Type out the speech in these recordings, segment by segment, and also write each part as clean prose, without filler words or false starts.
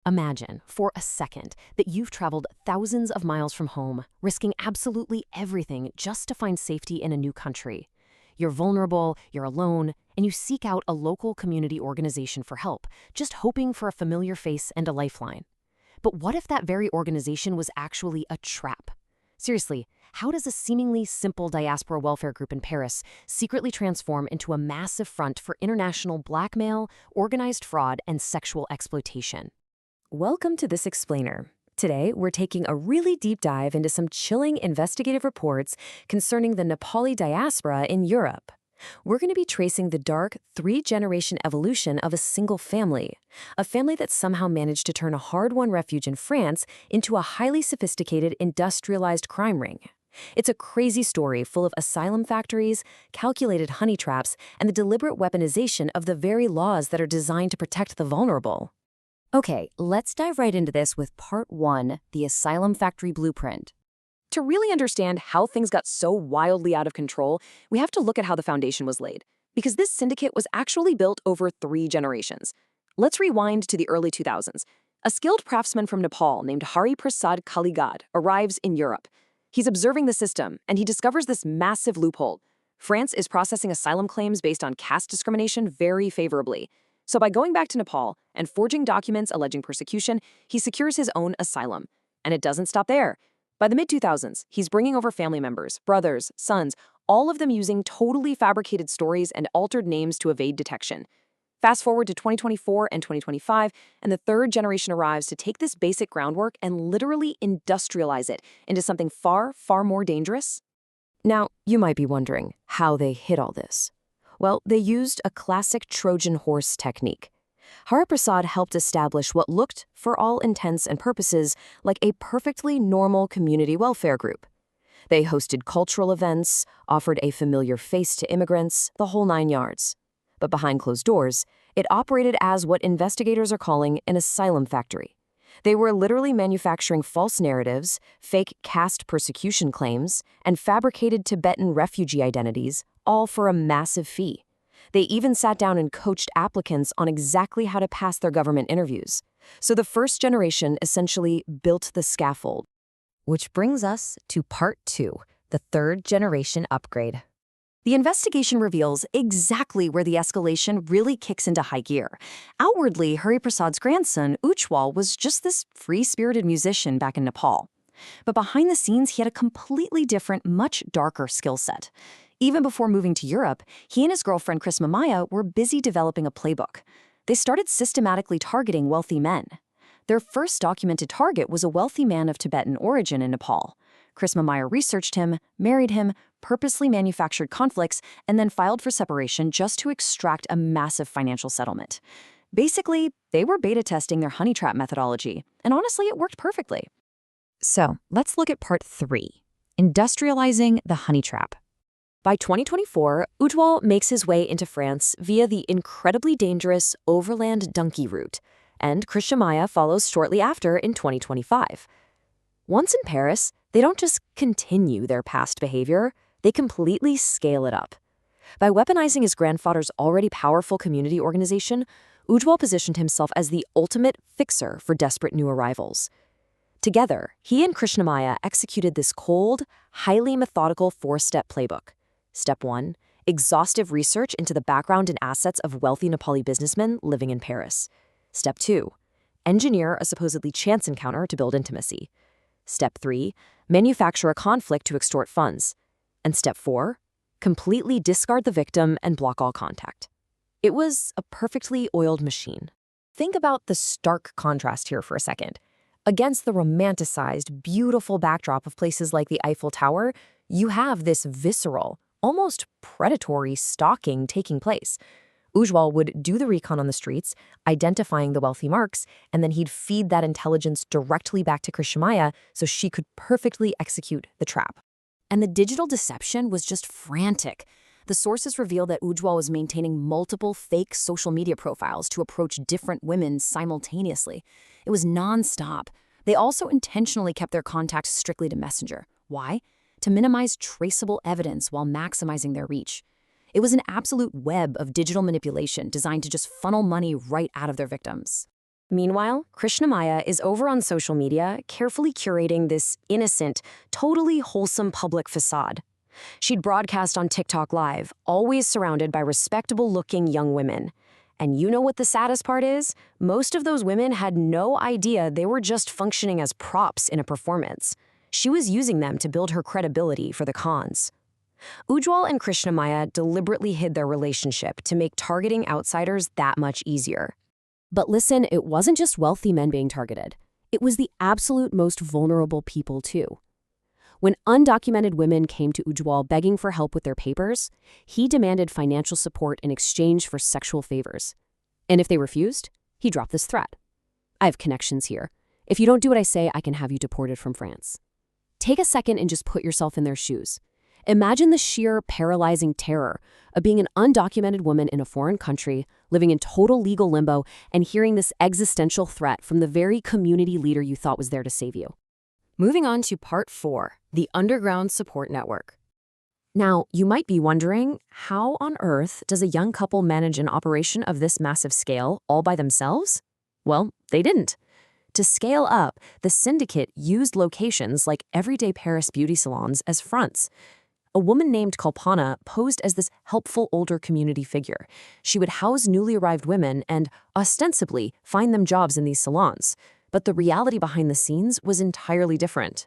Imagine, for a second, that you've traveled thousands of miles from home, risking absolutely everything just to find safety in a new country. You're vulnerable, you're alone, and you seek out a local community organization for help, just hoping for a familiar face and a lifeline. But what if that very organization was actually a trap? Seriously, how does a seemingly simple diaspora welfare group in Paris secretly transform into a massive front for international blackmail, organized fraud, and sexual exploitation? Welcome to This Explainer. Today, we're taking a really deep dive into some chilling investigative reports concerning the Nepali diaspora in Europe. We're going to be tracing the dark, three-generation evolution of a single family, a family that somehow managed to turn a hard-won refuge in France into a highly sophisticated, industrialized crime ring. It's a crazy story full of asylum factories, calculated honey traps, and the deliberate weaponization of the very laws that are designed to protect the vulnerable. Okay, let's dive right into this with Part 1, the Asylum Factory Blueprint. To really understand how things got so wildly out of control, we have to look at how the foundation was laid, because this syndicate was actually built over 3 generations. Let's rewind to the early 2000s. A skilled craftsman from Nepal named Hari Prasad Kaligad arrives in Europe. He's observing the system, and he discovers this massive loophole. France is processing asylum claims based on caste discrimination very favorably. So by going back to Nepal and forging documents alleging persecution, he secures his own asylum. And it doesn't stop there. By the mid-2000s, he's bringing over family members, brothers, sons, all of them using totally fabricated stories and altered names to evade detection. Fast forward to 2024 and 2025, and the third generation arrives to take this basic groundwork and literally industrialize it into something far, far more dangerous. Now, you might be wondering how they hid all this. Well, they used a classic Trojan horse technique. Hariprasad helped establish what looked, for all intents and purposes, like a perfectly normal community welfare group. They hosted cultural events, offered a familiar face to immigrants, the whole 9 yards. But behind closed doors, it operated as what investigators are calling an asylum factory. They were literally manufacturing false narratives, fake caste persecution claims, and fabricated Tibetan refugee identities, all for a massive fee. They even sat down and coached applicants on exactly how to pass their government interviews. So the first generation essentially built the scaffold. Which brings us to Part 2, the third generation upgrade. The investigation reveals exactly where the escalation really kicks into high gear. Outwardly, Hariprasad's grandson, Ujjwal, was just this free-spirited musician back in Nepal. But behind the scenes, he had a completely different, much darker skill set. Even before moving to Europe, he and his girlfriend Krishma Maya were busy developing a playbook. They started systematically targeting wealthy men. Their first documented target was a wealthy man of Tibetan origin in Nepal. Krishma Maya researched him, married him, purposely manufactured conflicts, and then filed for separation just to extract a massive financial settlement. Basically, they were beta testing their honey trap methodology, and honestly, it worked perfectly. So, let's look at Part 3, industrializing the honey trap. By 2024, Ujjwal makes his way into France via the incredibly dangerous overland donkey route, and Krishna Maya follows shortly after in 2025. Once in Paris, they don't just continue their past behavior, they completely scale it up. By weaponizing his grandfather's already powerful community organization, Ujjwal positioned himself as the ultimate fixer for desperate new arrivals. Together, he and Krishna Maya executed this cold, highly methodical 4-step playbook. Step 1, exhaustive research into the background and assets of wealthy Nepali businessmen living in Paris. Step 2, engineer a supposedly chance encounter to build intimacy. Step 3, manufacture a conflict to extort funds. And Step 4, completely discard the victim and block all contact. It was a perfectly oiled machine. Think about the stark contrast here for a second. Against the romanticized, beautiful backdrop of places like the Eiffel Tower, you have this visceral, almost predatory stalking taking place. Ujjwal would do the recon on the streets, identifying the wealthy marks, and then he'd feed that intelligence directly back to Krishna Maya so she could perfectly execute the trap. And the digital deception was just frantic. The sources reveal that Ujjwal was maintaining multiple fake social media profiles to approach different women simultaneously. It was nonstop. They also intentionally kept their contacts strictly to Messenger. Why? To minimize traceable evidence while maximizing their reach. It was an absolute web of digital manipulation designed to just funnel money right out of their victims. Meanwhile, Krishnamaya is over on social media, carefully curating this innocent, totally wholesome public facade. She'd broadcast on TikTok Live, always surrounded by respectable-looking young women. And you know what the saddest part is? Most of those women had no idea they were just functioning as props in a performance. She was using them to build her credibility for the cons. Ujjwal and Krishnamaya deliberately hid their relationship to make targeting outsiders that much easier. But listen, it wasn't just wealthy men being targeted. It was the absolute most vulnerable people, too. When undocumented women came to Ujjwal begging for help with their papers, he demanded financial support in exchange for sexual favors. And if they refused, he dropped this threat. I have connections here. If you don't do what I say, I can have you deported from France. Take a second and just put yourself in their shoes. Imagine the sheer paralyzing terror of being an undocumented woman in a foreign country, living in total legal limbo, and hearing this existential threat from the very community leader you thought was there to save you. Moving on to Part 4, the Underground Support Network. Now, you might be wondering, how on earth does a young couple manage an operation of this massive scale all by themselves? Well, they didn't. To scale up, the syndicate used locations like everyday Paris beauty salons as fronts. A woman named Kalpana posed as this helpful older community figure. She would house newly arrived women and, ostensibly, find them jobs in these salons. But the reality behind the scenes was entirely different.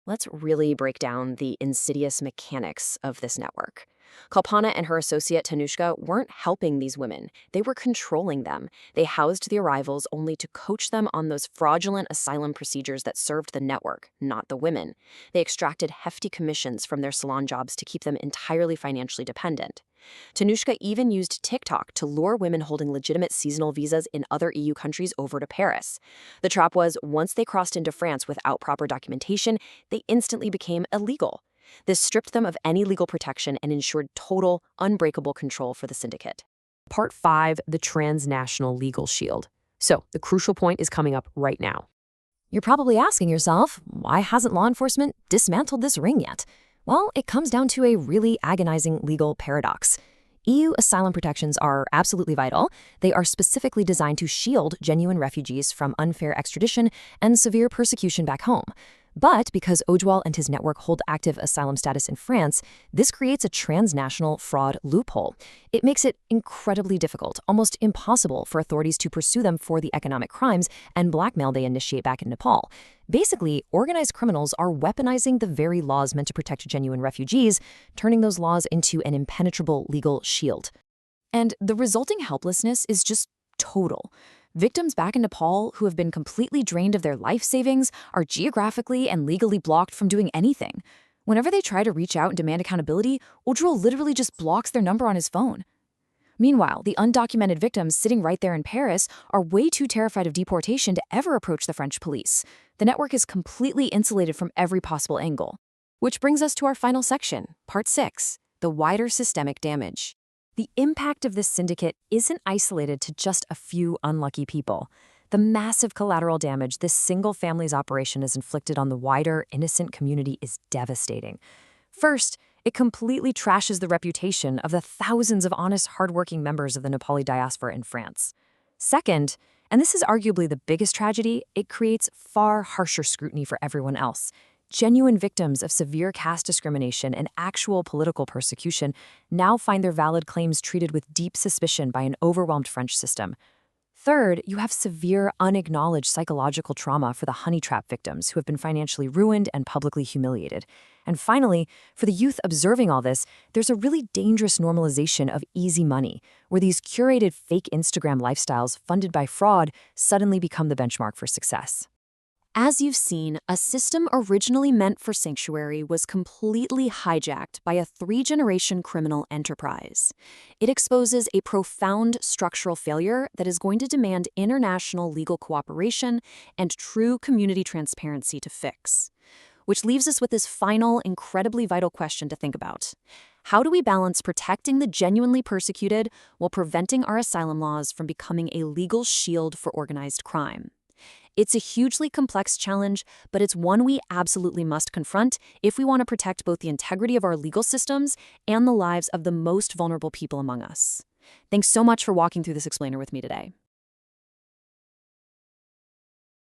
Let's really break down the insidious mechanics of this network. Kalpana and her associate Tanushka weren't helping these women. They were controlling them. They housed the arrivals only to coach them on those fraudulent asylum procedures that served the network, not the women. They extracted hefty commissions from their salon jobs to keep them entirely financially dependent. Tanushka even used TikTok to lure women holding legitimate seasonal visas in other EU countries over to Paris. The trap was, once they crossed into France without proper documentation, they instantly became illegal. This stripped them of any legal protection and ensured total, unbreakable control for the syndicate. Part 5, the transnational legal shield. So, the crucial point is coming up right now. You're probably asking yourself, why hasn't law enforcement dismantled this ring yet? Well, it comes down to a really agonizing legal paradox. EU asylum protections are absolutely vital. They are specifically designed to shield genuine refugees from unfair extradition and severe persecution back home. But because Ujjwal and his network hold active asylum status in France, this creates a transnational fraud loophole. It makes it incredibly difficult, almost impossible for authorities to pursue them for the economic crimes and blackmail they initiate back in Nepal. Basically, organized criminals are weaponizing the very laws meant to protect genuine refugees, turning those laws into an impenetrable legal shield. And the resulting helplessness is just total. Victims back in Nepal who have been completely drained of their life savings are geographically and legally blocked from doing anything. Whenever they try to reach out and demand accountability, Ujjwal literally just blocks their number on his phone. Meanwhile, the undocumented victims sitting right there in Paris are way too terrified of deportation to ever approach the French police. The network is completely insulated from every possible angle. Which brings us to our final section, Part 6, the wider systemic damage. The impact of this syndicate isn't isolated to just a few unlucky people. The massive collateral damage this single family's operation has inflicted on the wider, innocent community is devastating. First, it completely trashes the reputation of the thousands of honest, hardworking members of the Nepali diaspora in France. Second, and this is arguably the biggest tragedy, it creates far harsher scrutiny for everyone else. Genuine victims of severe caste discrimination and actual political persecution now find their valid claims treated with deep suspicion by an overwhelmed French system. Third, you have severe, unacknowledged psychological trauma for the honey trap victims who have been financially ruined and publicly humiliated. And finally, for the youth observing all this, there's a really dangerous normalization of easy money, where these curated fake Instagram lifestyles funded by fraud suddenly become the benchmark for success. As you've seen, a system originally meant for sanctuary was completely hijacked by a 3-generation criminal enterprise. It exposes a profound structural failure that is going to demand international legal cooperation and true community transparency to fix. Which leaves us with this final, incredibly vital question to think about. How do we balance protecting the genuinely persecuted while preventing our asylum laws from becoming a legal shield for organized crime? It's a hugely complex challenge, but it's one we absolutely must confront if we want to protect both the integrity of our legal systems and the lives of the most vulnerable people among us. Thanks so much for walking through this explainer with me today.